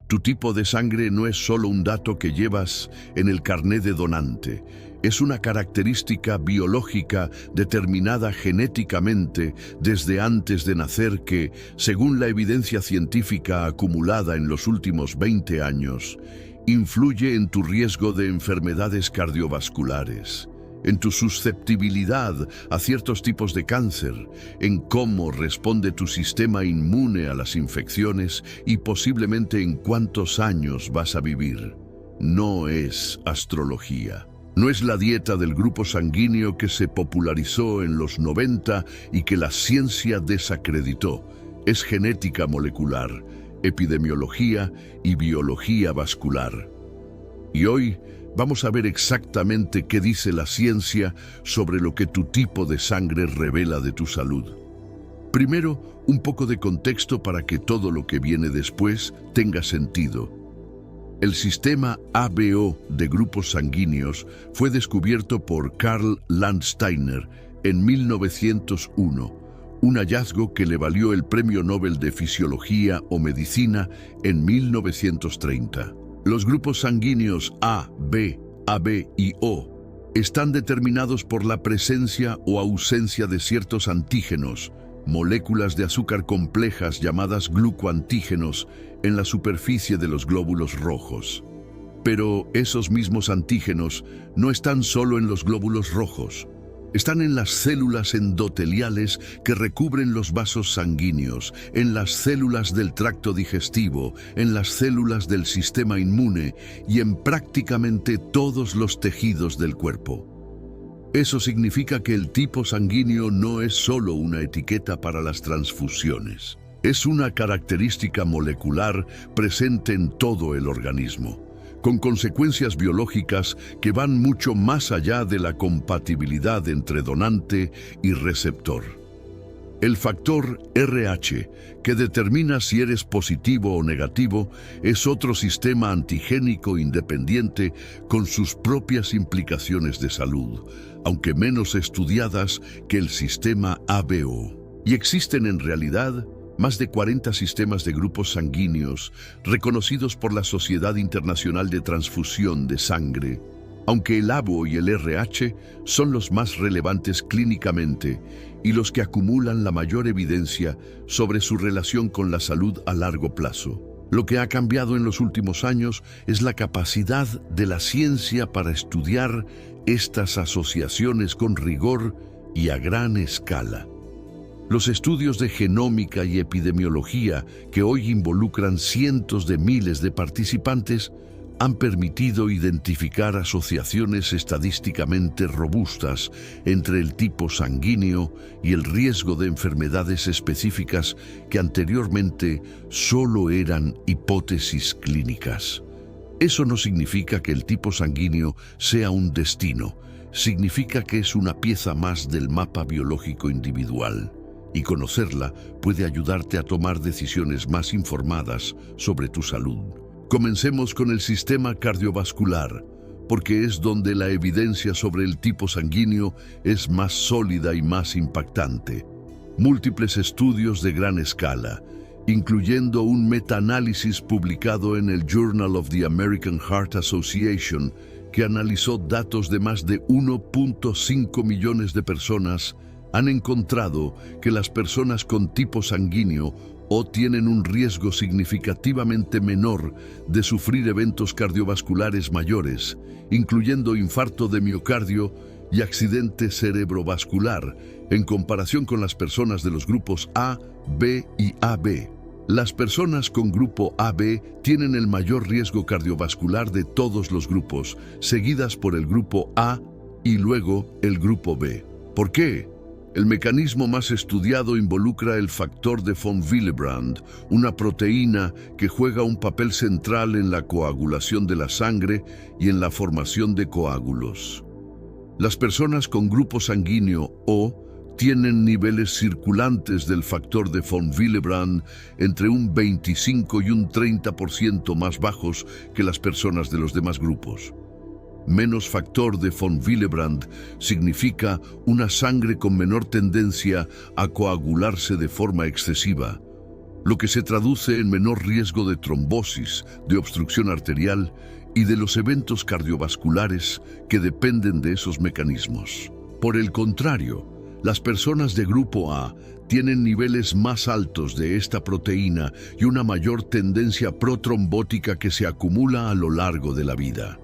Tu tipo de sangre no es solo un dato que llevas en el carné de donante. Es una característica biológica determinada genéticamente desde antes de nacer que, según la evidencia científica acumulada en los últimos 20 años, influye en tu riesgo de enfermedades cardiovasculares, en tu susceptibilidad a ciertos tipos de cáncer, en cómo responde tu sistema inmune a las infecciones y posiblemente en cuántos años vas a vivir. No es astrología. No es la dieta del grupo sanguíneo que se popularizó en los 90 y que la ciencia desacreditó. Es genética molecular, epidemiología y biología vascular. Y hoy vamos a ver exactamente qué dice la ciencia sobre lo que tu tipo de sangre revela de tu salud. Primero, un poco de contexto para que todo lo que viene después tenga sentido. El sistema ABO de grupos sanguíneos fue descubierto por Karl Landsteiner en 1901, un hallazgo que le valió el Premio Nobel de Fisiología o Medicina en 1930. Los grupos sanguíneos A, B, AB y O están determinados por la presencia o ausencia de ciertos antígenos, moléculas de azúcar complejas llamadas glucoantígenos, en la superficie de los glóbulos rojos. Pero esos mismos antígenos no están solo en los glóbulos rojos. Están en las células endoteliales que recubren los vasos sanguíneos, en las células del tracto digestivo, en las células del sistema inmune y en prácticamente todos los tejidos del cuerpo. Eso significa que el tipo sanguíneo no es solo una etiqueta para las transfusiones. Es una característica molecular presente en todo el organismo, con consecuencias biológicas que van mucho más allá de la compatibilidad entre donante y receptor. El factor RH, que determina si eres positivo o negativo, es otro sistema antigénico independiente con sus propias implicaciones de salud, aunque menos estudiadas que el sistema ABO. Y existen en realidad más de 40 sistemas de grupos sanguíneos reconocidos por la Sociedad Internacional de Transfusión de Sangre, aunque el ABO y el RH son los más relevantes clínicamente y los que acumulan la mayor evidencia sobre su relación con la salud a largo plazo. Lo que ha cambiado en los últimos años es la capacidad de la ciencia para estudiar estas asociaciones con rigor y a gran escala. Los estudios de genómica y epidemiología, que hoy involucran cientos de miles de participantes, han permitido identificar asociaciones estadísticamente robustas entre el tipo sanguíneo y el riesgo de enfermedades específicas que anteriormente solo eran hipótesis clínicas. Eso no significa que el tipo sanguíneo sea un destino, significa que es una pieza más del mapa biológico individual. Y conocerla puede ayudarte a tomar decisiones más informadas sobre tu salud. Comencemos con el sistema cardiovascular, porque es donde la evidencia sobre el tipo sanguíneo es más sólida y más impactante. Múltiples estudios de gran escala, incluyendo un metaanálisis publicado en el Journal of the American Heart Association, que analizó datos de más de 1.5 millones de personas, han encontrado que las personas con tipo sanguíneo O tienen un riesgo significativamente menor de sufrir eventos cardiovasculares mayores, incluyendo infarto de miocardio y accidente cerebrovascular, en comparación con las personas de los grupos A, B y AB. Las personas con grupo AB tienen el mayor riesgo cardiovascular de todos los grupos, seguidas por el grupo A y luego el grupo B. ¿Por qué? El mecanismo más estudiado involucra el factor de von Willebrand, una proteína que juega un papel central en la coagulación de la sangre y en la formación de coágulos. Las personas con grupo sanguíneo O tienen niveles circulantes del factor de von Willebrand entre un 25 y un 30% más bajos que las personas de los demás grupos. Menos factor de von Willebrand significa una sangre con menor tendencia a coagularse de forma excesiva, lo que se traduce en menor riesgo de trombosis, de obstrucción arterial y de los eventos cardiovasculares que dependen de esos mecanismos. Por el contrario, las personas de grupo A tienen niveles más altos de esta proteína y una mayor tendencia protrombótica que se acumula a lo largo de la vida.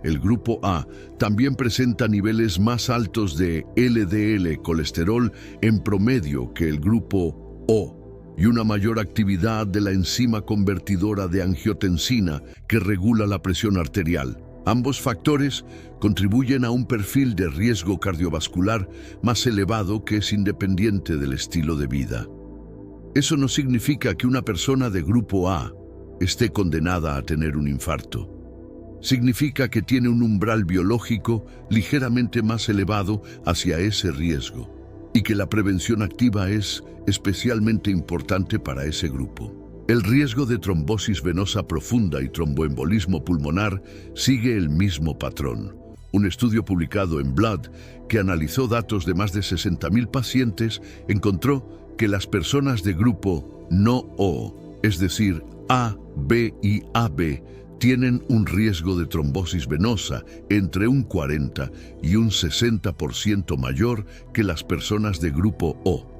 El grupo A también presenta niveles más altos de LDL, colesterol, en promedio que el grupo O, y una mayor actividad de la enzima convertidora de angiotensina que regula la presión arterial. Ambos factores contribuyen a un perfil de riesgo cardiovascular más elevado que es independiente del estilo de vida. Eso no significa que una persona de grupo A esté condenada a tener un infarto. Significa que tiene un umbral biológico ligeramente más elevado hacia ese riesgo y que la prevención activa es especialmente importante para ese grupo. El riesgo de trombosis venosa profunda y tromboembolismo pulmonar sigue el mismo patrón. Un estudio publicado en Blood, que analizó datos de más de 60.000 pacientes, encontró que las personas de grupo no O, es decir, A, B y AB, tienen un riesgo de trombosis venosa entre un 40 y un 60% mayor que las personas de grupo O.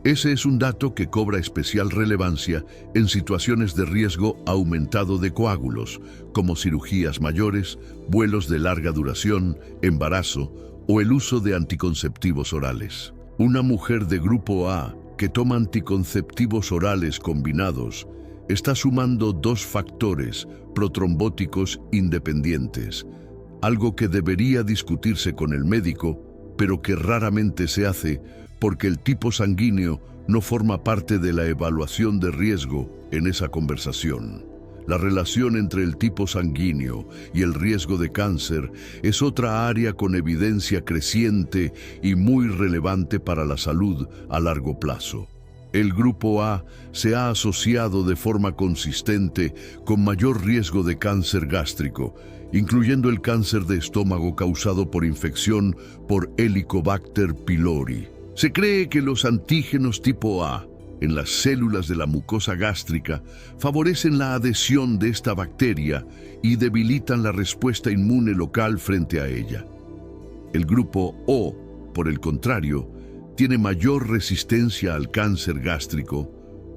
Ese es un dato que cobra especial relevancia en situaciones de riesgo aumentado de coágulos, como cirugías mayores, vuelos de larga duración, embarazo o el uso de anticonceptivos orales. Una mujer de grupo A que toma anticonceptivos orales combinados está sumando dos factores protrombóticos independientes, algo que debería discutirse con el médico, pero que raramente se hace porque el tipo sanguíneo no forma parte de la evaluación de riesgo en esa conversación. La relación entre el tipo sanguíneo y el riesgo de cáncer es otra área con evidencia creciente y muy relevante para la salud a largo plazo. El grupo A se ha asociado de forma consistente con mayor riesgo de cáncer gástrico, incluyendo el cáncer de estómago causado por infección por Helicobacter pylori. Se cree que los antígenos tipo A en las células de la mucosa gástrica favorecen la adhesión de esta bacteria y debilitan la respuesta inmune local frente a ella. El grupo O, por el contrario, tiene mayor resistencia al cáncer gástrico,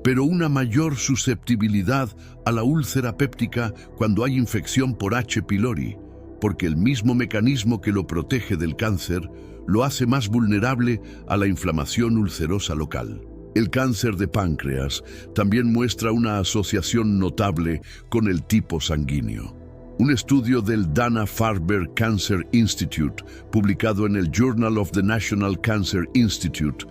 pero una mayor susceptibilidad a la úlcera péptica cuando hay infección por H. pylori, porque el mismo mecanismo que lo protege del cáncer lo hace más vulnerable a la inflamación ulcerosa local. El cáncer de páncreas también muestra una asociación notable con el tipo sanguíneo. Un estudio del Dana-Farber Cancer Institute, publicado en el Journal of the National Cancer Institute,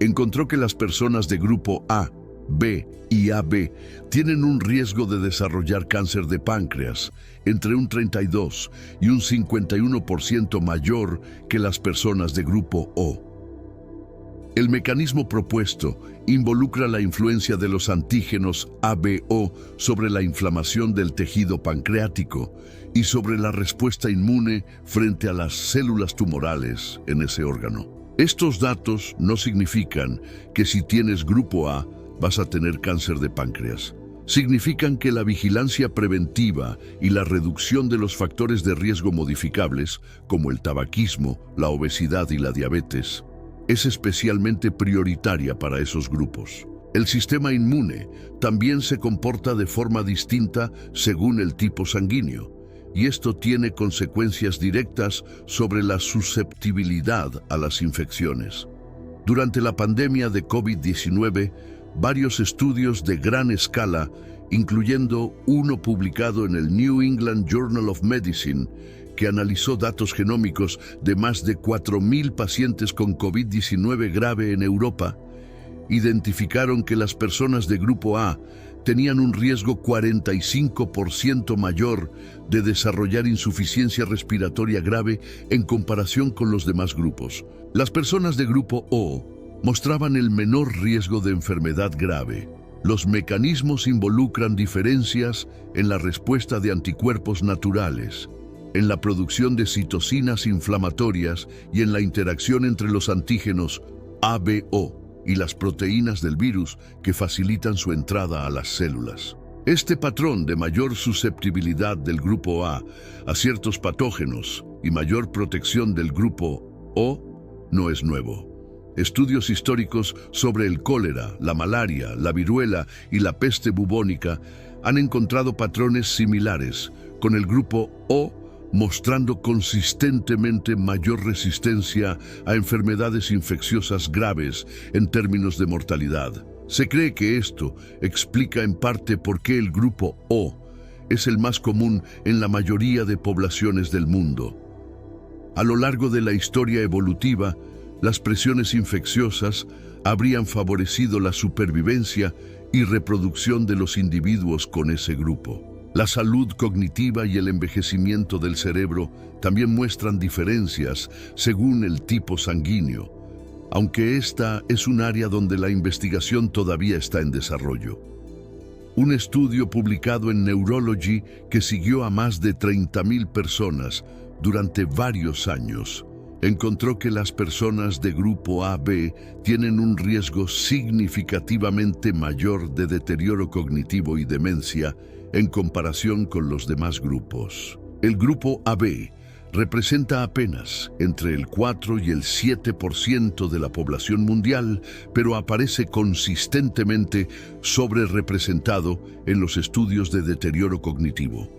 encontró que las personas de grupo A, B y AB tienen un riesgo de desarrollar cáncer de páncreas entre un 32 y un 51% mayor que las personas de grupo O. El mecanismo propuesto involucra la influencia de los antígenos ABO sobre la inflamación del tejido pancreático y sobre la respuesta inmune frente a las células tumorales en ese órgano. Estos datos no significan que si tienes grupo A vas a tener cáncer de páncreas. Significan que la vigilancia preventiva y la reducción de los factores de riesgo modificables, como el tabaquismo, la obesidad y la diabetes, es especialmente prioritaria para esos grupos. El sistema inmune también se comporta de forma distinta según el tipo sanguíneo, y esto tiene consecuencias directas sobre la susceptibilidad a las infecciones. Durante la pandemia de COVID-19, varios estudios de gran escala, incluyendo uno publicado en el New England Journal of Medicine, que analizó datos genómicos de más de 4.000 pacientes con COVID-19 grave en Europa, identificaron que las personas de grupo A tenían un riesgo 45% mayor de desarrollar insuficiencia respiratoria grave en comparación con los demás grupos. Las personas de grupo O mostraban el menor riesgo de enfermedad grave. Los mecanismos involucran diferencias en la respuesta de anticuerpos naturales, en la producción de citocinas inflamatorias y en la interacción entre los antígenos ABO. y las proteínas del virus que facilitan su entrada a las células. Este patrón de mayor susceptibilidad del grupo A ciertos patógenos y mayor protección del grupo O no es nuevo. Estudios históricos sobre el cólera, la malaria, la viruela y la peste bubónica han encontrado patrones similares, con el grupo O mostrando consistentemente mayor resistencia a enfermedades infecciosas graves en términos de mortalidad. Se cree que esto explica en parte por qué el grupo O es el más común en la mayoría de poblaciones del mundo. A lo largo de la historia evolutiva, las presiones infecciosas habrían favorecido la supervivencia y reproducción de los individuos con ese grupo. La salud cognitiva y el envejecimiento del cerebro también muestran diferencias según el tipo sanguíneo, aunque esta es un área donde la investigación todavía está en desarrollo. Un estudio publicado en Neurology que siguió a más de 30.000 personas durante varios años encontró que las personas de grupo AB tienen un riesgo significativamente mayor de deterioro cognitivo y demencia en comparación con los demás grupos. El grupo AB representa apenas entre el 4 y el 7% de la población mundial, pero aparece consistentemente sobrerepresentado en los estudios de deterioro cognitivo.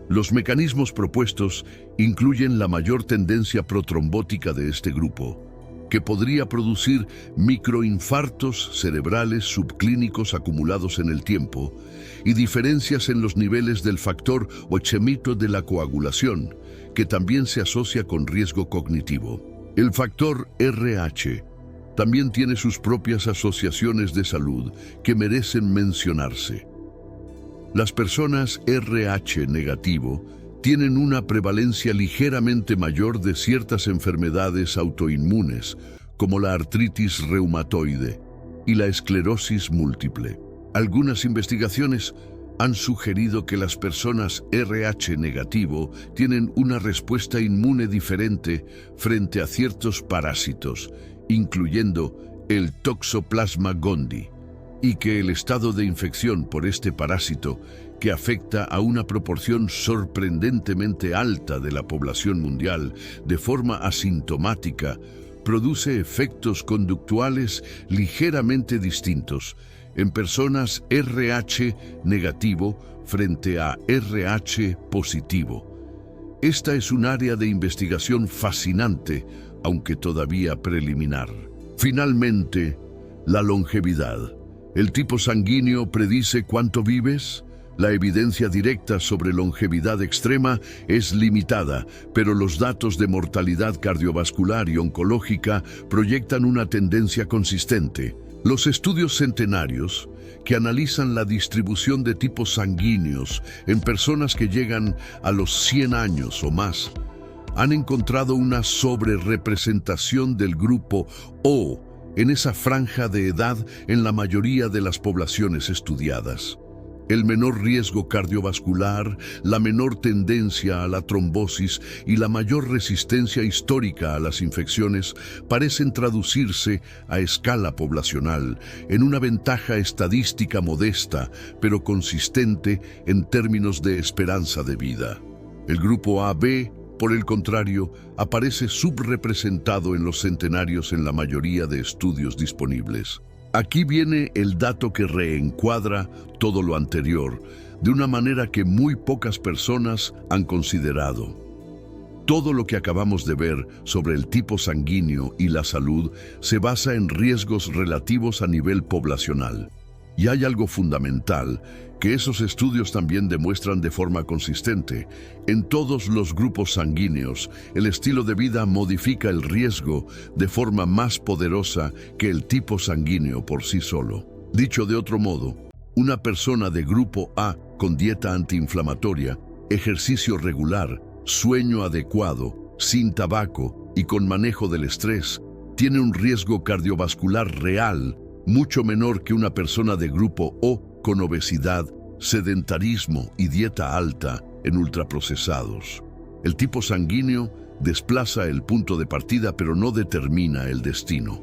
Los mecanismos propuestos incluyen la mayor tendencia protrombótica de este grupo, que podría producir microinfartos cerebrales subclínicos acumulados en el tiempo, y diferencias en los niveles del factor ochemito de la coagulación, que también se asocia con riesgo cognitivo. El factor RH también tiene sus propias asociaciones de salud que merecen mencionarse. Las personas RH negativo tienen una prevalencia ligeramente mayor de ciertas enfermedades autoinmunes, como la artritis reumatoide y la esclerosis múltiple. Algunas investigaciones han sugerido que las personas RH negativo tienen una respuesta inmune diferente frente a ciertos parásitos, incluyendo el Toxoplasma gondii, y que el estado de infección por este parásito, que afecta a una proporción sorprendentemente alta de la población mundial de forma asintomática, produce efectos conductuales ligeramente distintos en personas RH negativo frente a RH positivo. Esta es un área de investigación fascinante, aunque todavía preliminar. Finalmente, la longevidad. ¿El tipo sanguíneo predice cuánto vives? La evidencia directa sobre longevidad extrema es limitada, pero los datos de mortalidad cardiovascular y oncológica proyectan una tendencia consistente. Los estudios centenarios, que analizan la distribución de tipos sanguíneos en personas que llegan a los 100 años o más, han encontrado una sobrerepresentación del grupo O en esa franja de edad en la mayoría de las poblaciones estudiadas. El menor riesgo cardiovascular, la menor tendencia a la trombosis y la mayor resistencia histórica a las infecciones parecen traducirse a escala poblacional en una ventaja estadística modesta, pero consistente en términos de esperanza de vida. El grupo AB, por el contrario, aparece subrepresentado en los centenarios en la mayoría de estudios disponibles. Aquí viene el dato que reencuadra todo lo anterior, de una manera que muy pocas personas han considerado. Todo lo que acabamos de ver sobre el tipo sanguíneo y la salud se basa en riesgos relativos a nivel poblacional. Y hay algo fundamental que esos estudios también demuestran de forma consistente. En todos los grupos sanguíneos, el estilo de vida modifica el riesgo de forma más poderosa que el tipo sanguíneo por sí solo. Dicho de otro modo, una persona de grupo A con dieta antiinflamatoria, ejercicio regular, sueño adecuado, sin tabaco y con manejo del estrés, tiene un riesgo cardiovascular real mucho menor que una persona de grupo O con obesidad, sedentarismo y dieta alta en ultraprocesados. El tipo sanguíneo desplaza el punto de partida, pero no determina el destino.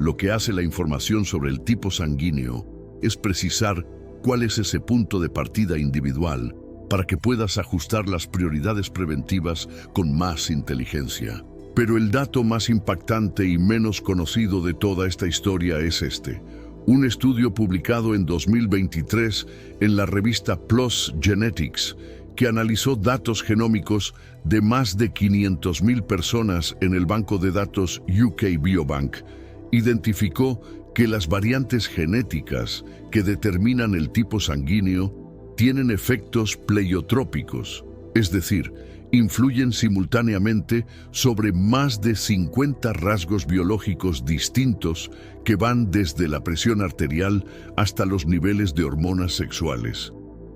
Lo que hace la información sobre el tipo sanguíneo es precisar cuál es ese punto de partida individual para que puedas ajustar las prioridades preventivas con más inteligencia. Pero el dato más impactante y menos conocido de toda esta historia es este. Un estudio publicado en 2023 en la revista PLOS Genetics, que analizó datos genómicos de más de 500.000 personas en el banco de datos UK Biobank, identificó que las variantes genéticas que determinan el tipo sanguíneo tienen efectos pleiotrópicos, es decir, influyen simultáneamente sobre más de 50 rasgos biológicos distintos que van desde la presión arterial hasta los niveles de hormonas sexuales,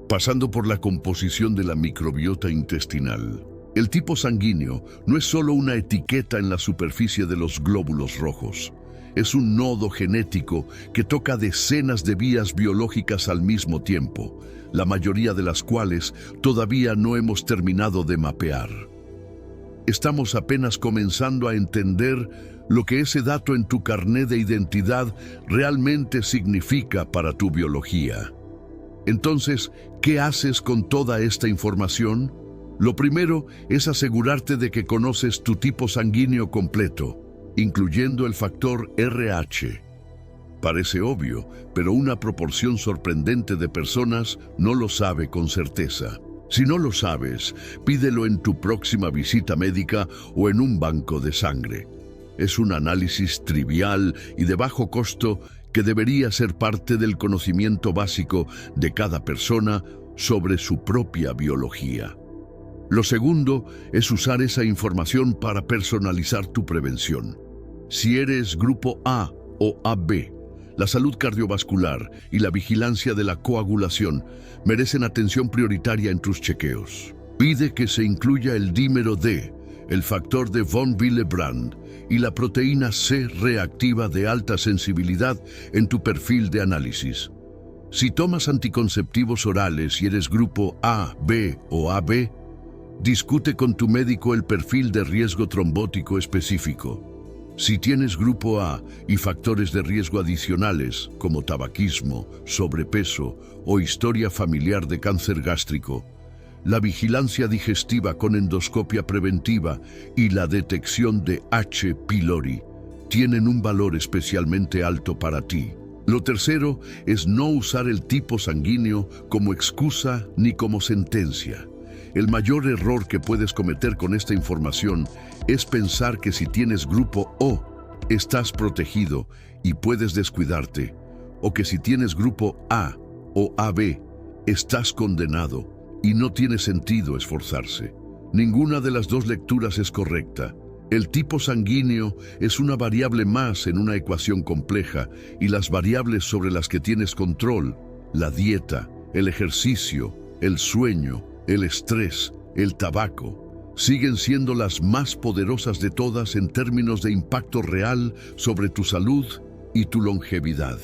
pasando por la composición de la microbiota intestinal. El tipo sanguíneo no es solo una etiqueta en la superficie de los glóbulos rojos. Es un nodo genético que toca decenas de vías biológicas al mismo tiempo, la mayoría de las cuales todavía no hemos terminado de mapear. Estamos apenas comenzando a entender lo que ese dato en tu carné de identidad realmente significa para tu biología. Entonces, ¿qué haces con toda esta información? Lo primero es asegurarte de que conoces tu tipo sanguíneo completo, incluyendo el factor RH. Parece obvio, pero una proporción sorprendente de personas no lo sabe con certeza. Si no lo sabes, pídelo en tu próxima visita médica o en un banco de sangre. Es un análisis trivial y de bajo costo que debería ser parte del conocimiento básico de cada persona sobre su propia biología. Lo segundo es usar esa información para personalizar tu prevención. Si eres grupo A o AB, la salud cardiovascular y la vigilancia de la coagulación merecen atención prioritaria en tus chequeos. Pide que se incluya el dímero D, el factor de von Willebrand y la proteína C reactiva de alta sensibilidad en tu perfil de análisis. Si tomas anticonceptivos orales y eres grupo A, B o AB, discute con tu médico el perfil de riesgo trombótico específico. Si tienes grupo A y factores de riesgo adicionales, como tabaquismo, sobrepeso o historia familiar de cáncer gástrico, la vigilancia digestiva con endoscopia preventiva y la detección de H. pylori tienen un valor especialmente alto para ti. Lo tercero es no usar el tipo sanguíneo como excusa ni como sentencia. El mayor error que puedes cometer con esta información es pensar que si tienes grupo O, estás protegido y puedes descuidarte, o que si tienes grupo A o AB, estás condenado y no tiene sentido esforzarse. Ninguna de las dos lecturas es correcta. El tipo sanguíneo es una variable más en una ecuación compleja y las variables sobre las que tienes control, la dieta, el ejercicio, el sueño, el estrés, el tabaco, siguen siendo las más poderosas de todas en términos de impacto real sobre tu salud y tu longevidad.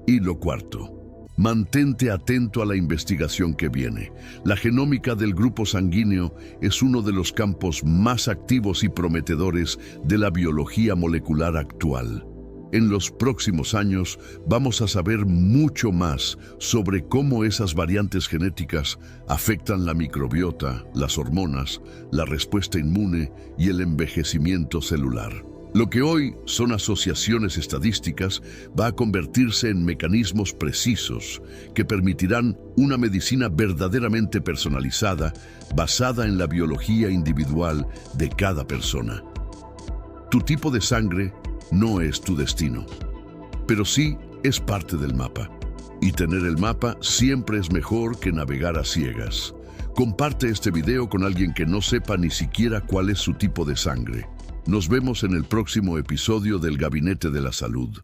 Y lo cuarto, mantente atento a la investigación que viene. La genómica del grupo sanguíneo es uno de los campos más activos y prometedores de la biología molecular actual. En los próximos años vamos a saber mucho más sobre cómo esas variantes genéticas afectan la microbiota, las hormonas, la respuesta inmune y el envejecimiento celular. Lo que hoy son asociaciones estadísticas va a convertirse en mecanismos precisos que permitirán una medicina verdaderamente personalizada basada en la biología individual de cada persona. Tu tipo de sangre no es tu destino, pero sí es parte del mapa. Y tener el mapa siempre es mejor que navegar a ciegas. Comparte este video con alguien que no sepa ni siquiera cuál es su tipo de sangre. Nos vemos en el próximo episodio del Gabinete de la Salud.